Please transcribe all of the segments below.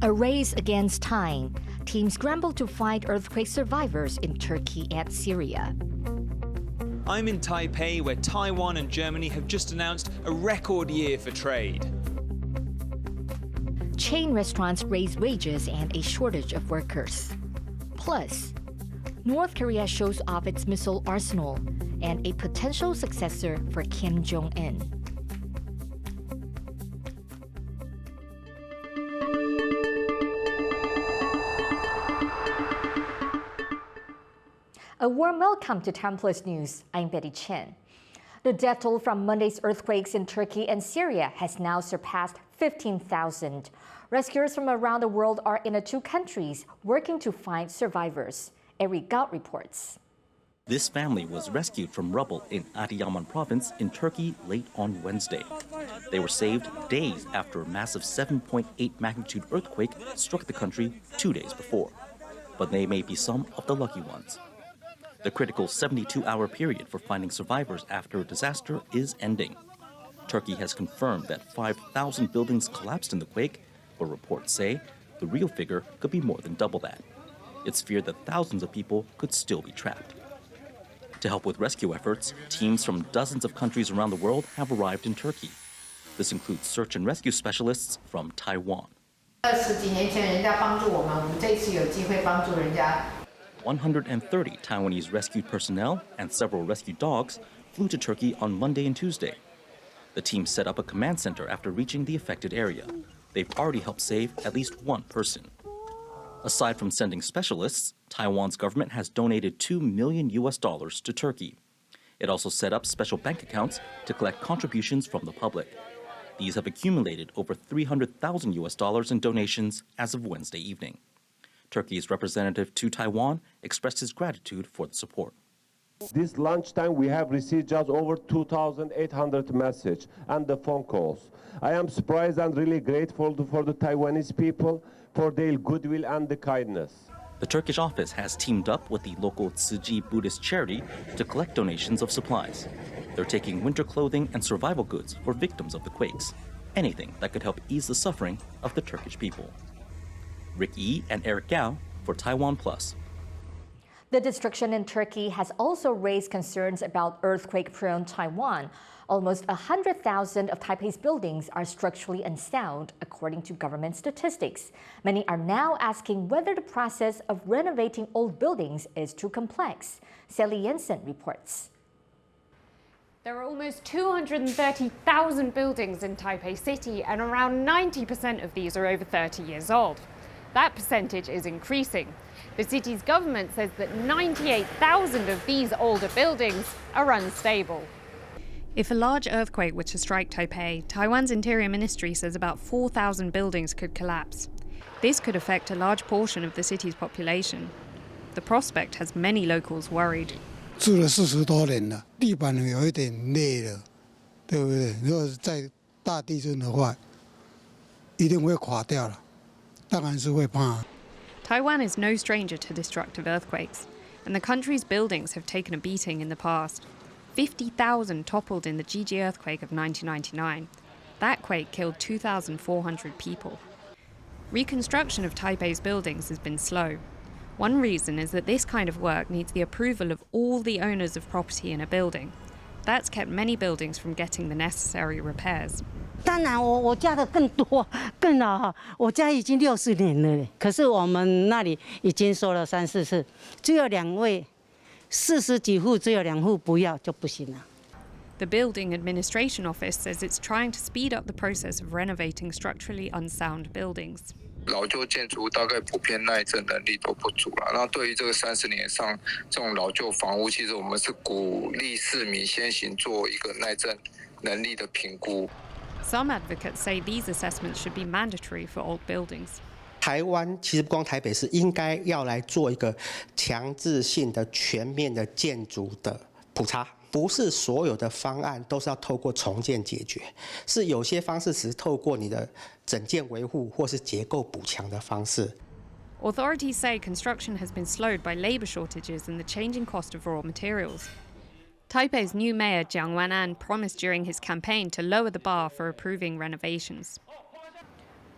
A race against time. Teams scramble to find earthquake survivors in Turkey and Syria. I'm in Taipei, where Taiwan and Germany have just announced a record year for trade. Chain restaurants raise wages and a shortage of workers. Plus, North Korea shows off its missile arsenal and a potential successor for Kim Jong-un. A warm welcome to TaiwanPlus News. I'm Betty Chen. The death toll from Monday's earthquakes in Turkey and Syria has now surpassed 15,000. Rescuers from around the world are in the two countries working to find survivors. Eric Gout reports. This family was rescued from rubble in Adıyaman province in Turkey late on Wednesday. They were saved days after a massive 7.8 magnitude earthquake struck the country 2 days before. But they may be some of the lucky ones. The critical 72-hour period for finding survivors after a disaster is ending. Turkey has confirmed that 5,000 buildings collapsed in the quake, but reports say the real figure could be more than double that. It's feared that thousands of people could still be trapped. To help with rescue efforts, teams from dozens of countries around the world have arrived in Turkey. This includes search and rescue specialists from Taiwan. 130 Taiwanese rescued personnel and several rescue dogs flew to Turkey on Monday and Tuesday. The team set up a command center after reaching the affected area. They've already helped save at least one person. Aside from sending specialists, Taiwan's government has donated $2 million to Turkey. It also set up special bank accounts to collect contributions from the public. These have accumulated over $300,000 in donations as of Wednesday evening. Turkey's representative to Taiwan expressed his gratitude for the support. This lunchtime, we have received just over 2,800 messages and the phone calls. I am surprised and really grateful for the Taiwanese people for their goodwill and the kindness. The Turkish office has teamed up with the local Tzu Chi Buddhist charity to collect donations of supplies. They're taking winter clothing and survival goods for victims of the quakes, anything that could help ease the suffering of the Turkish people. Rick Yi and Eric Gao for TaiwanPlus. The destruction in Turkey has also raised concerns about earthquake-prone Taiwan. Almost 100,000 of Taipei's buildings are structurally unsound, according to government statistics. Many are now asking whether the process of renovating old buildings is too complex. Sally Jensen reports. There are almost 230,000 buildings in Taipei City, and around 90% of these are over 30 years old. That percentage is increasing. The city's government says that 98,000 of these older buildings are unstable. If a large earthquake were to strike Taipei, Taiwan's Interior Ministry says about 4,000 buildings could collapse. This could affect a large portion of the city's population. The prospect has many locals worried. 住了40多年了，地板有一点裂了，对不对？如果是在大地震的话，一定会垮掉了。 Taiwan is no stranger to destructive earthquakes, and the country's buildings have taken a beating in the past. 50,000 toppled in the Gigi earthquake of 1999. That quake killed 2,400 people. Reconstruction of Taipei's buildings has been slow. One reason is that this kind of work needs the approval of all the owners of property in a building. That's kept many buildings from getting the necessary repairs. 当然，我家的更多更老哈，我家已经60年了，可是我们那里已经说了3、4次，只有2位，40几户只有2户不要就不行了。 The Building Administration Office says it's trying to speed up the process of renovating structurally unsound buildings. 老旧建筑大概普遍耐震能力都不足了。那对于这个30年以上这种老旧房屋，其实我们是鼓励市民先行做一个耐震能力的评估。 Some advocates say these assessments should be mandatory for old buildings. 台湾其实不光台北市应该要来做一个强制性的全面的建筑的普查，不是所有的方案都是要透过重建解决，是有些方式只是透过你的整建维护或是结构补强的方式。 Authorities say construction has been slowed by labour shortages and the changing cost of raw materials. Taipei's new mayor Jiang Wan'an promised during his campaign to lower the bar for approving renovations.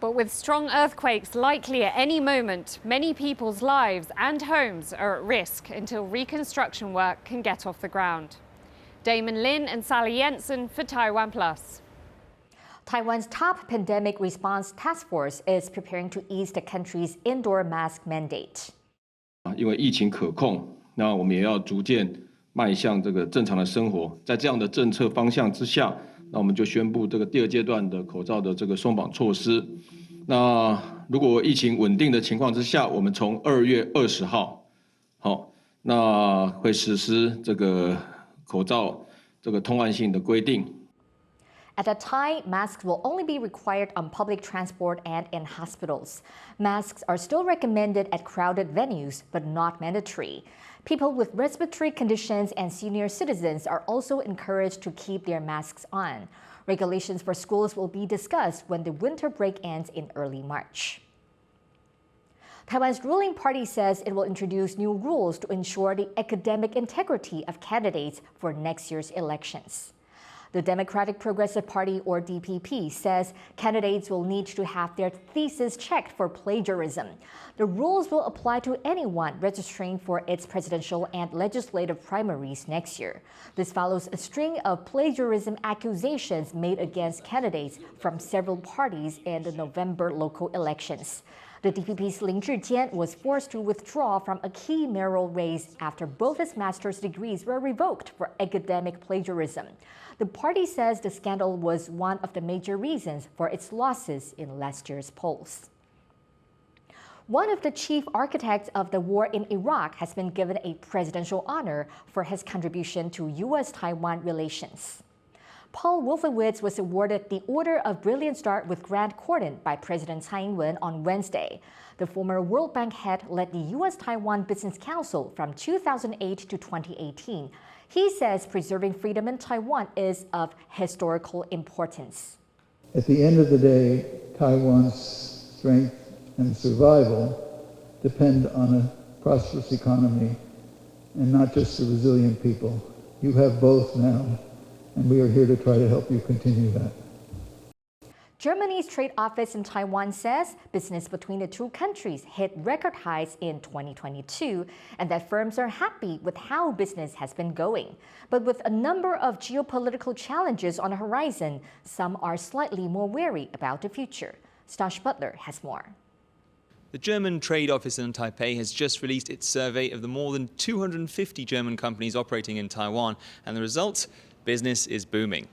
But with strong earthquakes likely at any moment, many people's lives and homes are at risk until reconstruction work can get off the ground. Damon Lin and Sally Jensen for TaiwanPlus. Taiwan's top pandemic response task force is preparing to ease the country's indoor mask mandate. 因为疫情可控，那我们也要逐渐迈向这个正常的生活。在这样的政策方向之下，那我们就宣布这个第二阶段的口罩的这个松绑措施。那如果疫情稳定的情况之下，我们从2月20号，那会实施这个口罩这个通案性的规定。 At that time, masks will only be required on public transport and in hospitals. Masks are still recommended at crowded venues, but not mandatory. People with respiratory conditions and senior citizens are also encouraged to keep their masks on. Regulations for schools will be discussed when the winter break ends in early March. Taiwan's ruling party says it will introduce new rules to ensure the academic integrity of candidates for next year's elections. The Democratic Progressive Party, or DPP, says candidates will need to have their thesis checked for plagiarism. The rules will apply to anyone registering for its presidential and legislative primaries next year. This follows a string of plagiarism accusations made against candidates from several parties in the November local elections. The DPP's Lin Zhijian was forced to withdraw from a key mayoral race after both his master's degrees were revoked for academic plagiarism. The party says the scandal was one of the major reasons for its losses in last year's polls. One of the chief architects of the war in Iraq has been given a presidential honor for his contribution to U.S.-Taiwan relations. Paul Wolfowitz was awarded the Order of Brilliant Star with Grand Cordon by President Tsai Ing-wen on Wednesday. The former World Bank head led the U.S.-Taiwan Business Council from 2008 to 2018. He says preserving freedom in Taiwan is of historical importance. At the end of the day, Taiwan's strength and survival depend on a prosperous economy and not just a resilient people. You have both now, and we are here to try to help you continue that. Germany's trade office in Taiwan says business between the two countries hit record highs in 2022 and that firms are happy with how business has been going. But with a number of geopolitical challenges on the horizon, some are slightly more wary about the future. Stash Butler has more. The German trade office in Taipei has just released its survey of the more than 250 German companies operating in Taiwan, and the result? Business is booming.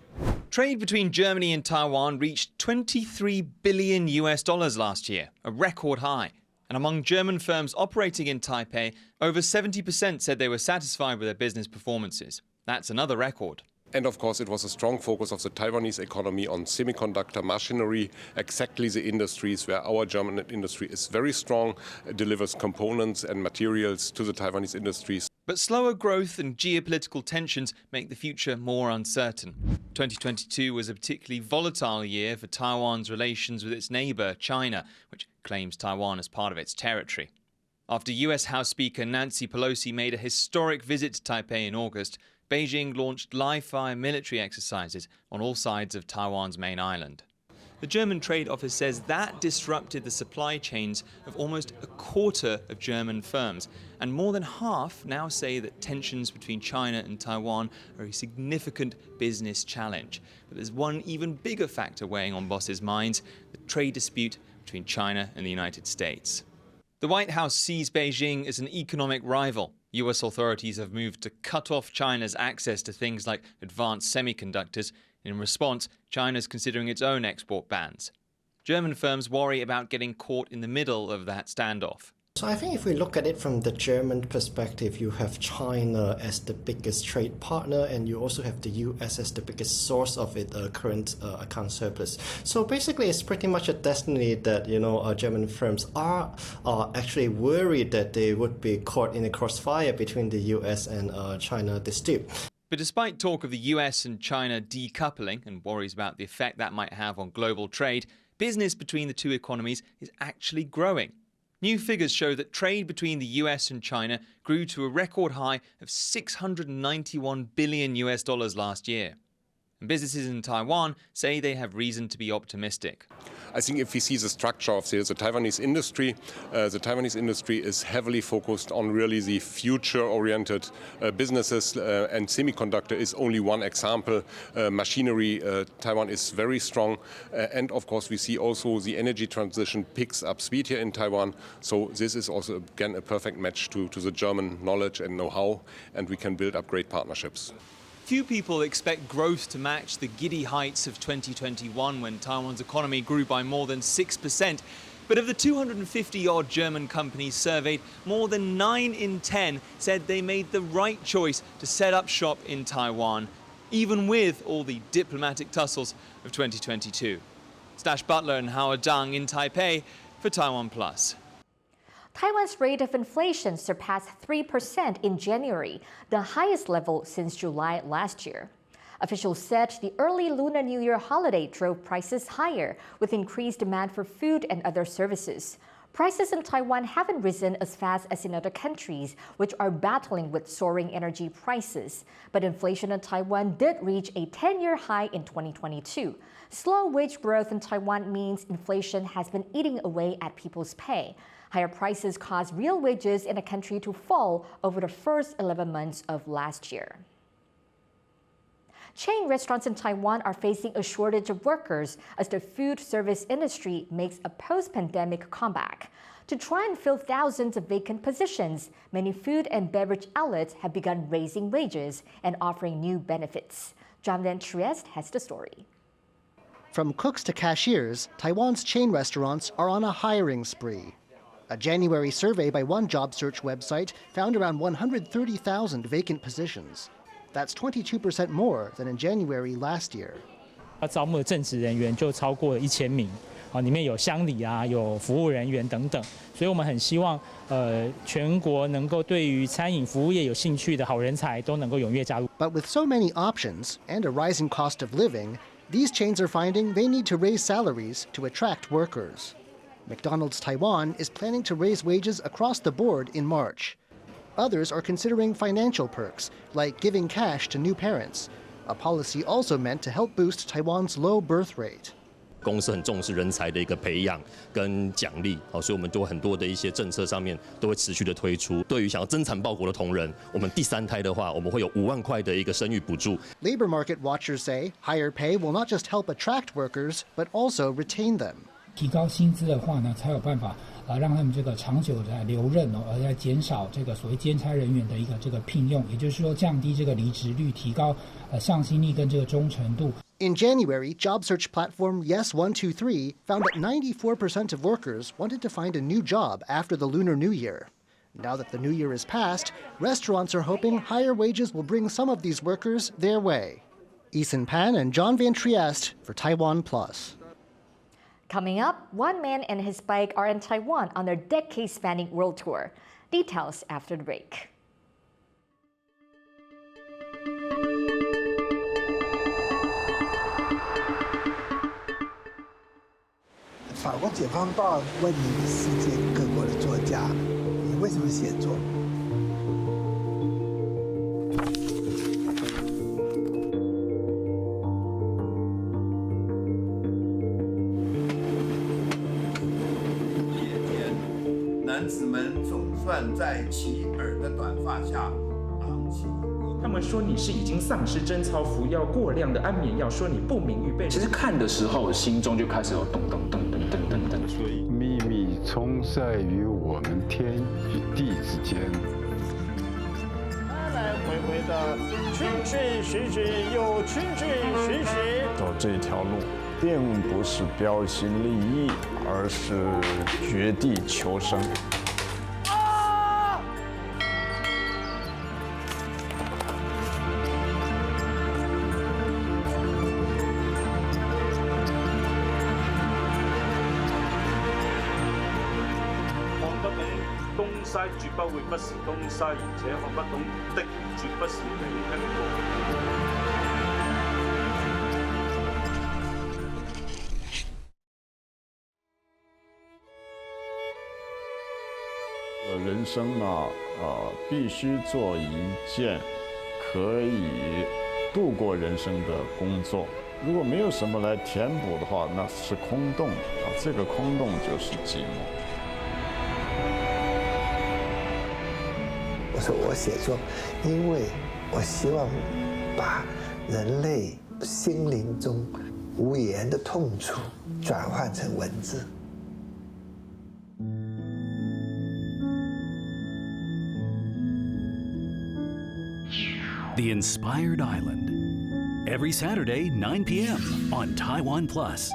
Trade between Germany and Taiwan reached $23 billion last year, a record high. And among German firms operating in Taipei, over 70% said they were satisfied with their business performances. That's another record. And of course, it was a strong focus of the Taiwanese economy on semiconductor machinery, exactly the industries where our German industry is very strong, delivers components and materials to the Taiwanese industries. But slower growth and geopolitical tensions make the future more uncertain. 2022 was a particularly volatile year for Taiwan's relations with its neighbour, China, which claims Taiwan as part of its territory. After US House Speaker Nancy Pelosi made a historic visit to Taipei in August, Beijing launched live-fire military exercises on all sides of Taiwan's main island. The German trade office says that disrupted the supply chains of almost a quarter of German firms, and more than half now say that tensions between China and Taiwan are a significant business challenge. But there's one even bigger factor weighing on bosses' minds: the trade dispute between China and the United States. The White House sees Beijing as an economic rival. US authorities have moved to cut off China's access to things like advanced semiconductors. In response, China's considering its own export bans. German firms worry about getting caught in the middle of that standoff. So I think if we look at it from the German perspective, you have China as the biggest trade partner, and you also have the US as the biggest source of its current account surplus. So basically, it's pretty much a destiny that German firms are actually worried that they would be caught in a crossfire between the US and China dispute. But despite talk of the US and China decoupling and worries about the effect that might have on global trade, business between the two economies is actually growing. New figures show that trade between the US and China grew to a record high of $691 billion last year. And businesses in Taiwan say they have reason to be optimistic. I think if we see the structure of the Taiwanese industry is heavily focused on really the future-oriented businesses, and semiconductor is only one example. Machinery, Taiwan is very strong, and of course we see also the energy transition picks up speed here in Taiwan. So this is also again a perfect match to the German knowledge and know-how, and we can build up great partnerships. Few people expect growth to match the giddy heights of 2021 when Taiwan's economy grew by more than 6%. But of the 250-odd German companies surveyed, more than 9 in 10 said they made the right choice to set up shop in Taiwan, even with all the diplomatic tussles of 2022. Stash Butler and Howard Dang in Taipei for TaiwanPlus. Taiwan's rate of inflation surpassed 3% in January, the highest level since July last year. Officials said the early Lunar New Year holiday drove prices higher, with increased demand for food and other services. Prices in Taiwan haven't risen as fast as in other countries, which are battling with soaring energy prices. But inflation in Taiwan did reach a 10-year high in 2022. Slow wage growth in Taiwan means inflation has been eating away at people's pay. Higher prices caused real wages in the country to fall over the first 11 months of last year. Chain restaurants in Taiwan are facing a shortage of workers as the food service industry makes a post-pandemic comeback. To try and fill thousands of vacant positions, many food and beverage outlets have begun raising wages and offering new benefits. John Van Trieste has the story. From cooks to cashiers, Taiwan's chain restaurants are on a hiring spree. A January survey by one job search website found around 130,000 vacant positions. That's 22% more than in January last year. 招募的正职人员就超过1000名，里面有乡里啊，有服务人员等等，所以我们很希望全国能够对于餐饮服务业有兴趣的好人才都能够踊跃加入。 But with so many options and a rising cost of living, these chains are finding they need to raise salaries to attract workers. McDonald's Taiwan is planning to raise wages across the board in March. Others are considering financial perks, like giving cash to new parents, a policy also meant to help boost Taiwan's low birth rate. 公司很重视人才的一个培养跟奖励，所以我们都很多的一些政策上面都会持续的推出。对于想要增产报国的同仁，我们第3胎的话，我们会有5万块的一个生育补助。Labor market watchers say higher pay will not just help attract workers, but also retain them. 提高薪资的话呢，才有办法让他们这个长久的留任而来减少这个所谓兼差人员的一个这个聘用，也就是说降低这个离职率，提高向心力跟这个忠诚度。 In January, job search platform Yes123 found that 94% of workers wanted to find a new job after the Lunar New Year. Now that the New Year is past, restaurants are hoping higher wages will bring some of these workers their way. Ethan Pan and John Van Trieste for TaiwanPlus. Coming up, one man and his bike are in Taiwan on their decade-spanning world tour. Details after the break. 法国解放报问世界各国的作家，你为什么写作？男子们总算在齐耳的短发下昂起。他们说你是已经丧失贞操、服药过量的安眠药，说你不明预备。其实看的时候，心中就开始有咚咚咚咚咚咚咚。所以秘密充塞于我们天与地之间。来来回回的群群寻寻又群群寻寻。走这条路，并不是标新立异，而是绝地求生。 西絕不會不是東西，而且看不懂的絕不是你一個。人生呢，必须做一件可以度过人生的工作。如果没有什么来填补的话，那是空洞啊，这个空洞就是寂寞。我说我写作，因为我希望把人类心灵中无言的痛楚转换成文字。The Inspired Island. Every Saturday, 9 p.m. on TaiwanPlus.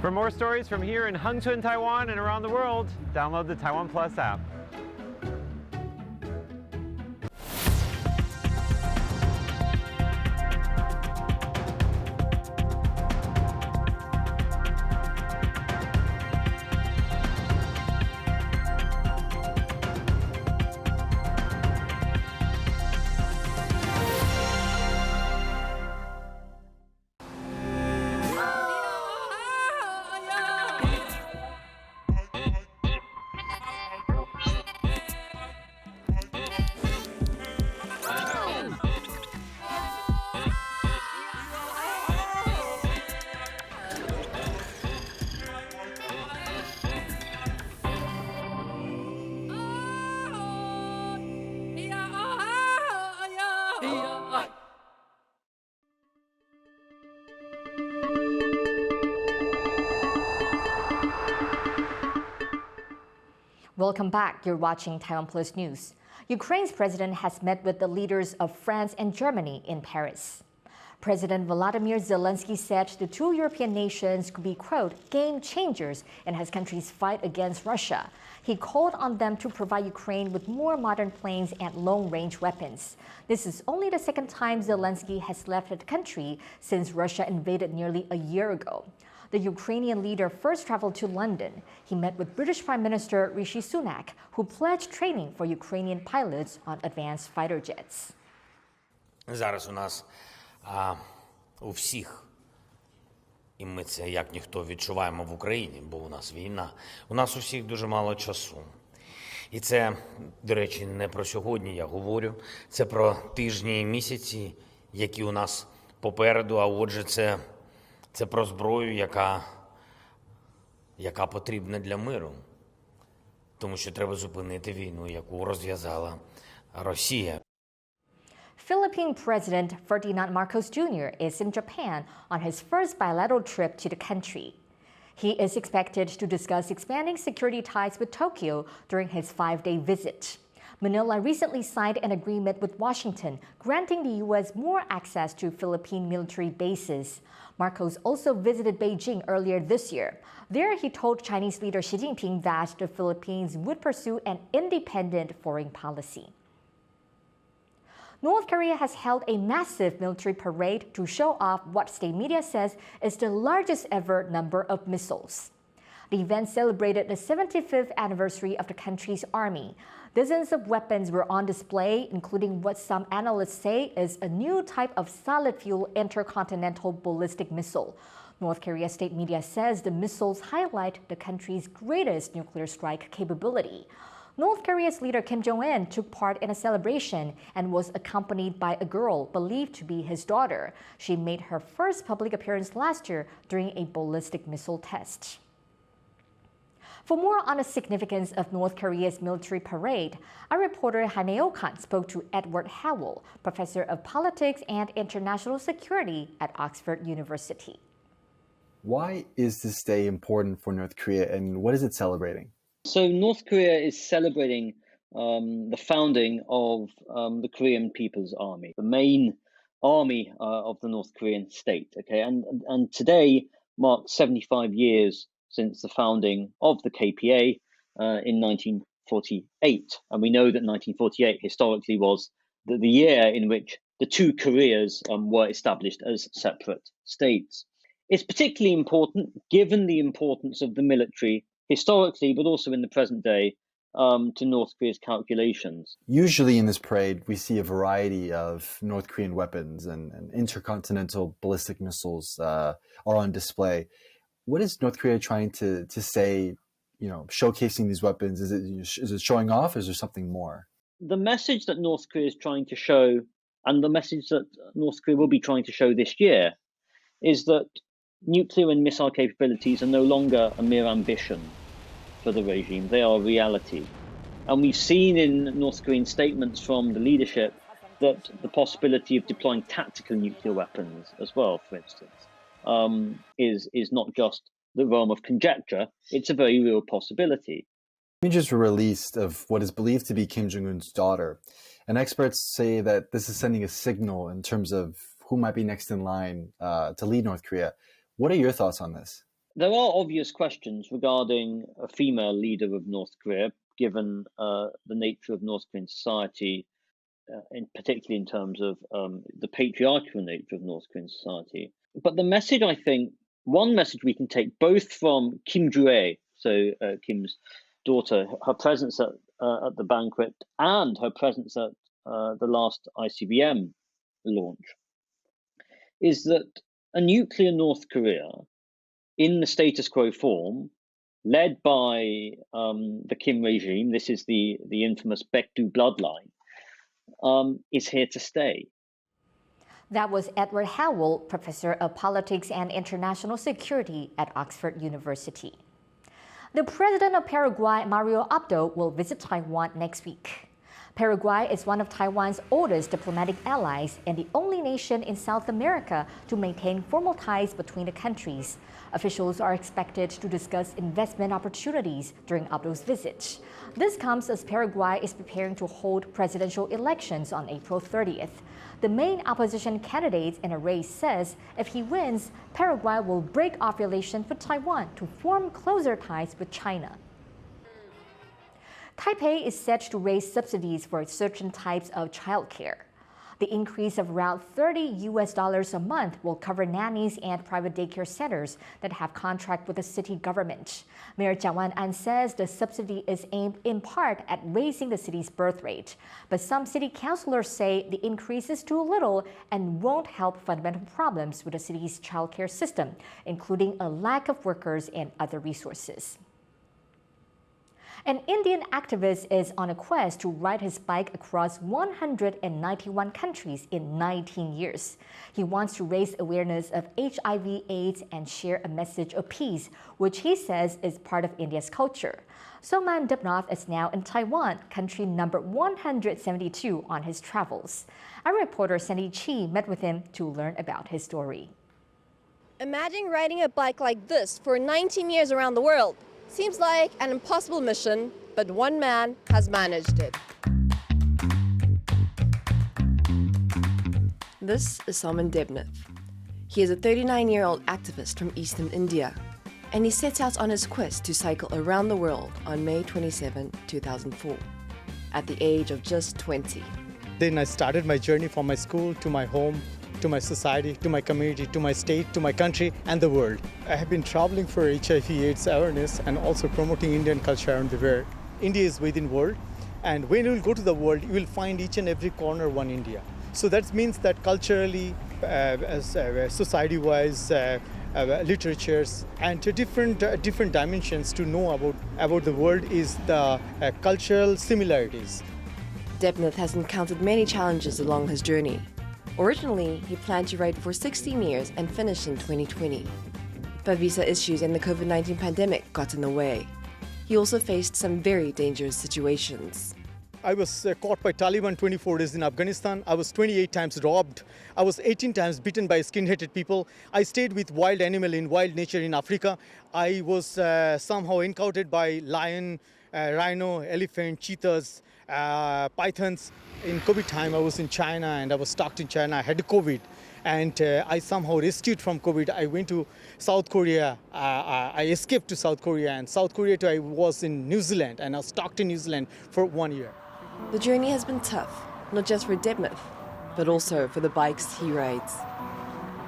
For more stories from here in Hengchun, Taiwan, and around the world, download the TaiwanPlus app. Welcome back. You're watching TaiwanPlus News. Ukraine's president has met with the leaders of France and Germany in Paris. President Volodymyr Zelensky said the two European nations could be, quote, game changers in his country's fight against Russia. He called on them to provide Ukraine with more modern planes and long-range weapons. This is only the second time Zelensky has left the country since Russia invaded nearly a year ago. The Ukrainian leader first traveled to London. He met with British Prime Minister Rishi Sunak, who pledged training for Ukrainian pilots on advanced fighter jets. Зараз у нас у всіх, і ми це як ніхто відчуваємо в Україні, бо у нас війна, у нас у всіх дуже мало часу. І це, до речі, не про сьогодні я говорю, це про тижні і місяці, які у нас попереду, а отже це про зброю, яка потрібна для миру. Тому що треба зупинити війну, яку розв'язала Росія. Philippine President Ferdinand Marcos Jr. is in Japan on his first bilateral trip to the country. He is expected to discuss expanding security ties with Tokyo during his 5-day visit. Manila recently signed an agreement with Washington, granting the U.S. more access to Philippine military bases. Marcos also visited Beijing earlier this year. There, he told Chinese leader Xi Jinping that the Philippines would pursue an independent foreign policy. North Korea has held a massive military parade to show off what state media says is the largest ever number of missiles. The event celebrated the 75th anniversary of the country's army. Dozens of weapons were on display, including what some analysts say is a new type of solid-fuel intercontinental ballistic missile. North Korea state media says the missiles highlight the country's greatest nuclear strike capability. North Korea's leader Kim Jong-un took part in a celebration and was accompanied by a girl believed to be his daughter. She made her first public appearance last year during a ballistic missile test. For more on the significance of North Korea's military parade, our reporter Haneo Khan spoke to Edward Howell, professor of politics and international security at Oxford University. Why is this day important for North Korea, and what is it celebrating? So North Korea is celebrating the founding of the Korean People's Army, the main army of the North Korean state. Okay, and today marks 75 years since the founding of the KPA in 1948, and we know that 1948 historically was the year in which the two Koreas were established as separate states. It's particularly important given the importance of the military historically, but also in the present day, to North Korea's calculations. Usually in this parade, we see a variety of North Korean weapons and intercontinental ballistic missiles are on display. What is North Korea trying to say, showcasing these weapons? Is it showing off, or is there something more? The message that North Korea is trying to show, and the message that North Korea will be trying to show this year, is that nuclear and missile capabilities are no longer a mere ambition for the regime. They are a reality. And we've seen in North Korean statements from the leadership that the possibility of deploying tactical nuclear weapons as well, for instance, is not just the realm of conjecture, it's a very real possibility. Images were released of what is believed to be Kim Jong-un's daughter, and experts say that this is sending a signal in terms of who might be next in line to lead North Korea. What are your thoughts on this? There are obvious questions regarding a female leader of North Korea, given the nature of North Korean society, particularly in terms of the patriarchal nature of North Korean society. But the message, I think, one message we can take both from Kim Joo-ae, so Kim's daughter, her presence at the banquet, and her presence at the last ICBM launch, is that a nuclear North Korea in the status quo form, led by the Kim regime, this is the infamous Baekdu bloodline, is here to stay. That was Edward Howell, Professor of Politics and International Security at Oxford University. The president of Paraguay, Mario Abdo, will visit Taiwan next week. Paraguay is one of Taiwan's oldest diplomatic allies and the only nation in South America to maintain formal ties between the countries. Officials are expected to discuss investment opportunities during Abdo's visit. This comes as Paraguay is preparing to hold presidential elections on April 30th. The main opposition candidate in a race says if he wins, Paraguay will break off relations with Taiwan to form closer ties with China. Taipei is set to raise subsidies for certain types of childcare. The increase of around $30 a month will cover nannies and private daycare centers that have contract with the city government. Mayor Jiang Wan-an says the subsidy is aimed in part at raising the city's birth rate. But some city councilors say the increase is too little and won't help fundamental problems with the city's childcare system, including a lack of workers and other resources. An Indian activist is on a quest to ride his bike across 191 countries in 19 years. He wants to raise awareness of HIV/AIDS and share a message of peace, which he says is part of India's culture. Soman Debnath is now in Taiwan, country number 172 on his travels. Our reporter Sandy Chi met with him to learn about his story. Imagine riding a bike like this for 19 years around the world. Seems like an impossible mission, but one man has managed it. This is Soman Debnath. He is a 39-year-old activist from eastern India, and he sets out on his quest to cycle around the world on May 27, 2004, at the age of just 20. Then I started my journey from my school to my home, to my society, to my community, to my state, to my country, and the world. I have been traveling for HIV/AIDS awareness and also promoting Indian culture around the world. India is within the world, and when you will go to the world, you will find each and every corner one India. So that means that culturally, society-wise, literatures, and to different dimensions to know about the world is the cultural similarities. Debnath has encountered many challenges along his journey. Originally, he planned to ride for 16 years and finish in 2020. But visa issues and the COVID-19 pandemic got in the way. He also faced some very dangerous situations. I was caught by Taliban 24 days in Afghanistan. I was 28 times robbed. I was 18 times beaten by skin-headed people. I stayed with wild animal in wild nature in Africa. I was somehow encountered by lion, rhino, elephant, cheetahs, pythons. In COVID time, I was in China and I was stuck in China. I had COVID and I somehow rescued from COVID. I went to South Korea. I escaped to South Korea, and South Korea too, I was in New Zealand, and I was stuck in New Zealand for 1 year. The journey has been tough, not just for Debnath, but also for the bikes he rides.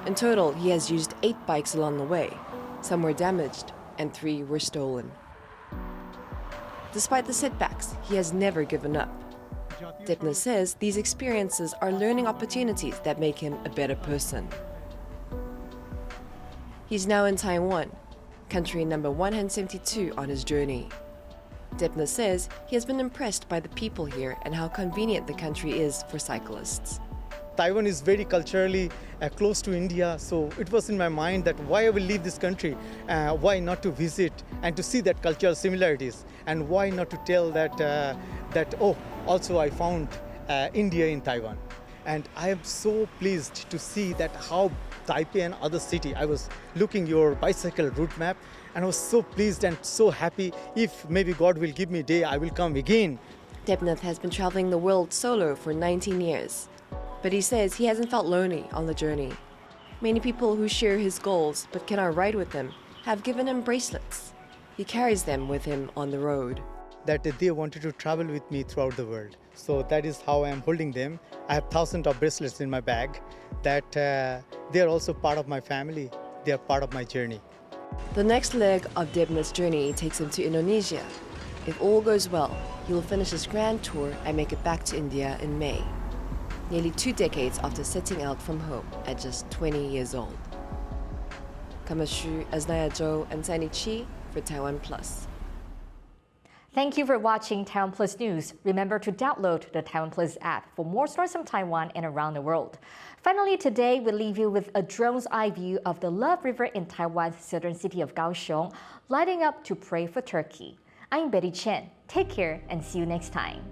In total, he has used 8 bikes along the way. Some were damaged and 3 were stolen. Despite the setbacks, he has never given up. Debnath says these experiences are learning opportunities that make him a better person. He's now in Taiwan, country number 172 on his journey. Debna says he has been impressed by the people here and how convenient the country is for cyclists. Taiwan is very culturally close to India, so it was in my mind that why I will leave this country, why not to visit and to see that cultural similarities, and why not to tell that oh, also I found India in Taiwan. And I am so pleased to see that how Taipei and other city. I was looking your bicycle route map and I was so pleased and so happy. If maybe God will give me a day, I will come again. Debnath has been traveling the world solo for 19 years. But he says he hasn't felt lonely on the journey. Many people who share his goals but cannot ride with him have given him bracelets. He carries them with him on the road. That they wanted to travel with me throughout the world. So that is how I am holding them. I have thousands of bracelets in my bag that they are also part of my family. They are part of my journey. The next leg of Debnath's journey takes him to Indonesia. If all goes well, he will finish his grand tour and make it back to India in May. Nearly 2 decades after setting out from home at just 20 years old. Kamashu, Aznaya Zhou, and Sani Chi for TaiwanPlus. Thank you for watching TaiwanPlus News. Remember to download the TaiwanPlus app for more stories from Taiwan and around the world. Finally, today we leave you with a drone's eye view of the Love River in Taiwan's southern city of Kaohsiung, lighting up to pray for Turkey. I'm Betty Chen. Take care and see you next time.